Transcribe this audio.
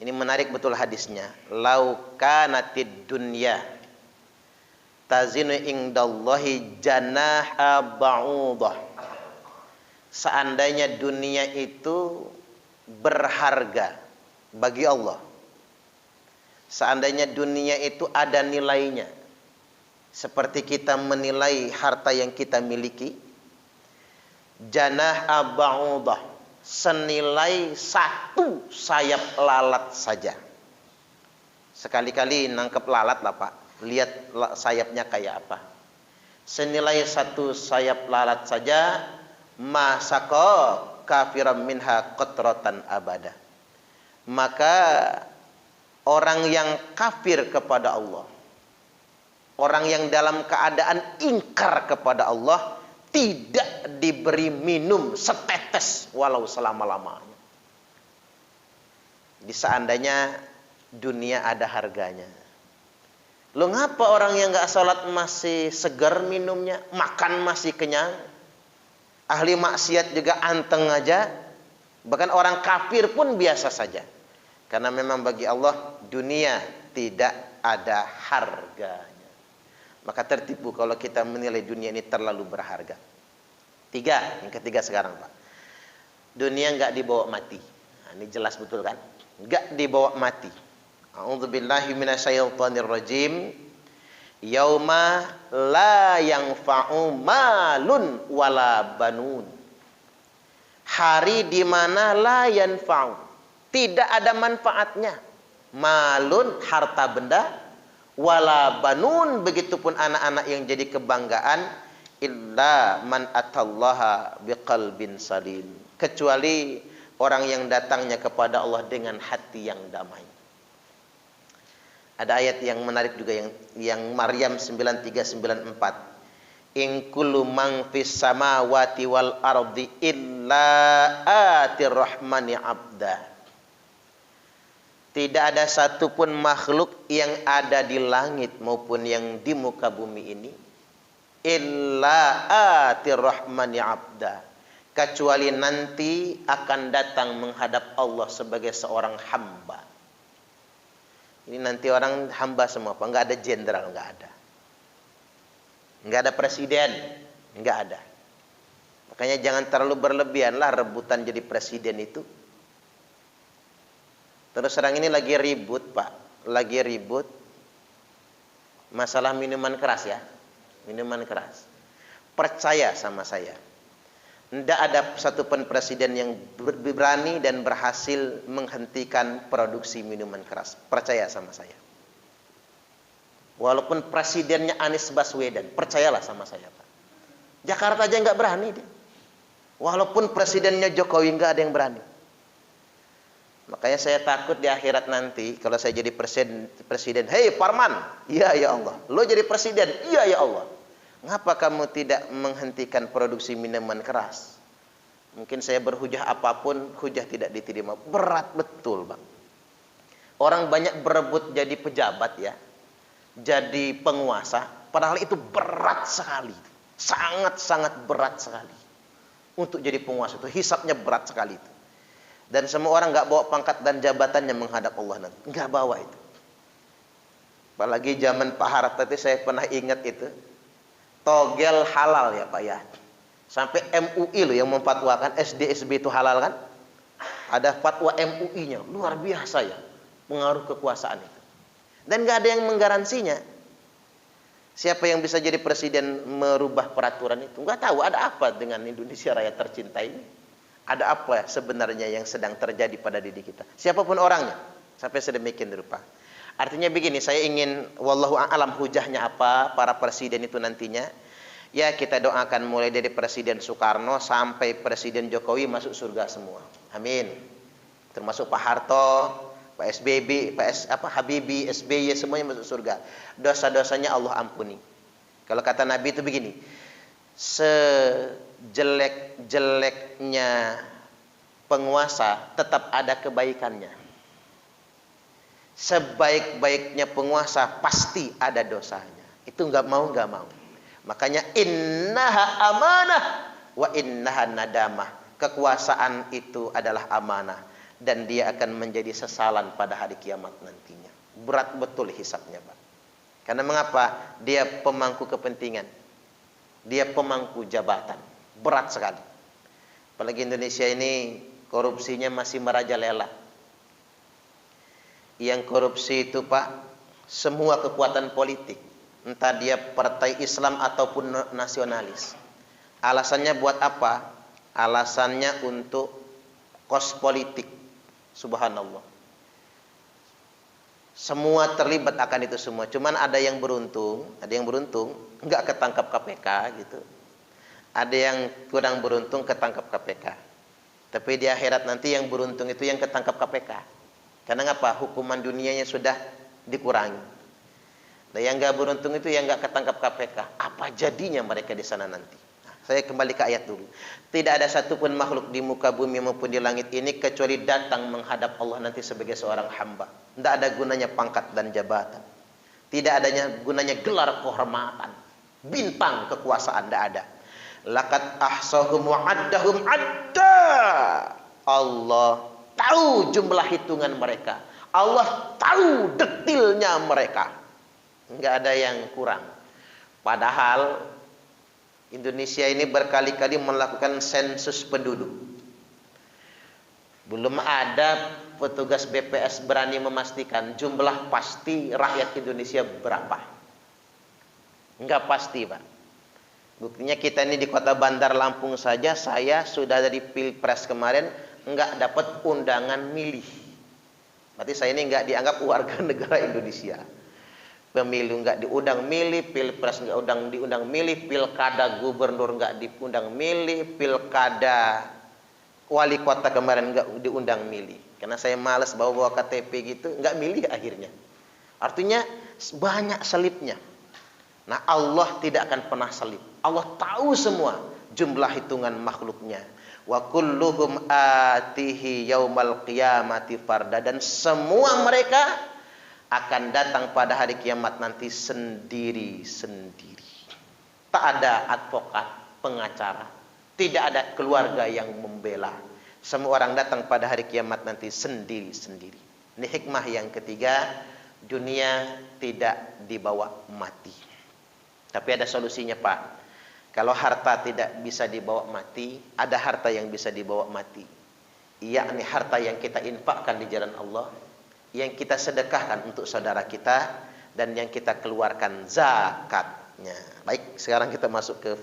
Ini menarik betul hadisnya. Lau kanatid dunya tazinu indallahi janaha ba'udah. Seandainya dunia itu berharga bagi Allah, seandainya dunia itu ada nilainya, seperti kita menilai harta yang kita miliki, janaha ba'udah, senilai satu sayap lalat saja. Sekali-kali nangkep lalat lah Pak, lihat sayapnya kayak apa. Senilai satu sayap lalat saja, masako kafiran minha qatratan abada. Maka orang yang kafir kepada Allah, orang yang dalam keadaan ingkar kepada Allah, tidak diberi minum setetes walau selama-lamanya. Di seandainya dunia ada harganya. Lo ngapa orang yang nggak sholat masih segar minumnya, makan masih kenyang, ahli maksiat juga anteng aja, bahkan orang kafir pun biasa saja. Karena memang bagi Allah dunia tidak ada harganya. Maka tertipu kalau kita menilai dunia ini terlalu berharga. Yang ketiga sekarang Pak. Dunia nggak dibawa mati. Nah, ini jelas betul kan? Nggak dibawa mati. A'udzubillahi minasyaitonirrajim. Yauma la yanfa'u malun wala banun. Hari di mana la yanfa'u, tidak ada manfaatnya. Malun, harta benda, wala banun, begitupun anak-anak yang jadi kebanggaan, illa man atallaha biqalbin salim, kecuali orang yang datangnya kepada Allah dengan hati yang damai. Ada ayat yang menarik juga yang Maryam 9394. In kullu man fis samawati wal ardi illa atir rahmani abda. Tidak ada satupun makhluk yang ada di langit maupun yang di muka bumi ini illa atir rahmani abda, kecuali nanti akan datang menghadap Allah sebagai seorang hamba. Ini nanti orang hamba semua, Pak. Enggak ada jenderal, enggak ada. Enggak ada presiden, enggak ada. Makanya jangan terlalu berlebihan lah rebutan jadi presiden itu. Terus sekarang ini lagi ribut, Pak. Lagi ribut masalah minuman keras ya. Minuman keras. Percaya sama saya. Tidak ada satupun presiden yang berani dan berhasil menghentikan produksi minuman keras. Percaya sama saya. Walaupun presidennya Anies Baswedan, percayalah sama saya, Pak. Jakarta aja nggak berani dia. Walaupun presidennya Jokowi nggak ada yang berani. Makanya saya takut di akhirat nanti kalau saya jadi presiden, hei Parman, iya ya Allah. Lo jadi presiden, iya ya Allah. Ngapa kamu tidak menghentikan produksi minuman keras? Mungkin saya berhujah apapun, hujah tidak diterima. Berat betul, Bang. Orang banyak berebut jadi pejabat ya, jadi penguasa, padahal itu berat sekali. Sangat-sangat berat sekali. Untuk jadi penguasa itu, hisapnya berat sekali itu. Dan semua orang nggak bawa pangkat dan jabatannya menghadap Allah nanti. Nggak bawa itu. Apalagi zaman Pak Harto itu saya pernah ingat itu. Togel halal ya Pak ya. Sampai MUI loh yang memfatwakan SD SB itu halal kan. Ada fatwa MUI-nya. Luar biasa ya. Pengaruh kekuasaan itu. Dan nggak ada yang menggaransinya. Siapa yang bisa jadi presiden merubah peraturan itu? Nggak tahu ada apa dengan Indonesia Raya tercinta ini. Ada apa sebenarnya yang sedang terjadi pada diri kita? Siapapun orangnya. Sampai sedemikian rupa. Artinya begini, saya ingin wallahu a'lam hujahnya apa para presiden itu nantinya. Ya kita doakan mulai dari Presiden Soekarno sampai Presiden Jokowi masuk surga semua. Amin. Termasuk Pak Harto, Pak SBY, Habibie, SBY semuanya masuk surga. Dosa-dosanya Allah ampuni. Kalau kata Nabi itu begini, sejelek-jeleknya penguasa tetap ada kebaikannya. Sebaik-baiknya penguasa pasti ada dosanya. Itu nggak mau. Makanya innaha amanah wa innaha nadamah. Kekuasaan itu adalah amanah dan dia akan menjadi sesalan pada hari kiamat nantinya. Berat betul hisabnya, Pak. Karena mengapa? Dia pemangku kepentingan. Dia pemangku jabatan. Berat sekali. Apalagi Indonesia ini korupsinya masih merajalela. Yang korupsi itu, Pak, semua kekuatan politik. Entah dia partai Islam ataupun nasionalis. Alasannya buat apa? Alasannya untuk kos politik. Subhanallah. Semua terlibat akan itu semua. Cuman ada yang beruntung nggak ketangkap KPK gitu. Ada yang kurang beruntung ketangkap KPK. Tapi di akhirat nanti yang beruntung itu yang ketangkap KPK. Karena ngapa? Hukuman dunianya sudah dikurangi. Dan yang nggak beruntung itu yang nggak ketangkap KPK. Apa jadinya mereka di sana nanti? Saya kembali ke ayat dulu. Tidak ada satupun makhluk di muka bumi maupun di langit ini kecuali datang menghadap Allah nanti sebagai seorang hamba. Tidak ada gunanya pangkat dan jabatan. Tidak adanya gunanya gelar kehormatan. Bintang kekuasaan tidak ada. Laqad ahsahum wa addahum adda. Allah tahu jumlah hitungan mereka. Allah tahu detilnya mereka. Enggak ada yang kurang. Padahal Indonesia ini berkali-kali melakukan sensus penduduk. Belum ada petugas BPS berani memastikan jumlah pasti rakyat Indonesia berapa. Enggak pasti, Pak. Buktinya kita ini di kota Bandar Lampung saja, saya sudah dari Pilpres kemarin enggak dapat undangan milih. Berarti saya ini enggak dianggap warga negara Indonesia. Pemilu enggak diundang milih, pilpres enggak diundang milih, pilkada gubernur enggak diundang milih, pilkada wali kota kemarin enggak diundang milih. Karena saya malas bawa KTP gitu, enggak milih akhirnya. Artinya banyak selipnya. Nah, Allah tidak akan pernah selip. Allah tahu semua jumlah hitungan makhluknya. Wa kulluhum atihi yaumal qiyamati farda, dan semua mereka akan datang pada hari kiamat nanti sendiri-sendiri. Tak ada advokat, pengacara, tidak ada keluarga yang membela. Semua orang datang pada hari kiamat nanti sendiri-sendiri. Ini hikmah yang ketiga, dunia tidak dibawa mati. Tapi ada solusinya, Pak. Kalau harta tidak bisa dibawa mati, ada harta yang bisa dibawa mati. Yakni harta yang kita infakkan di jalan Allah, yang kita sedekahkan untuk saudara kita, dan yang kita keluarkan zakatnya. Baik, sekarang kita masuk ke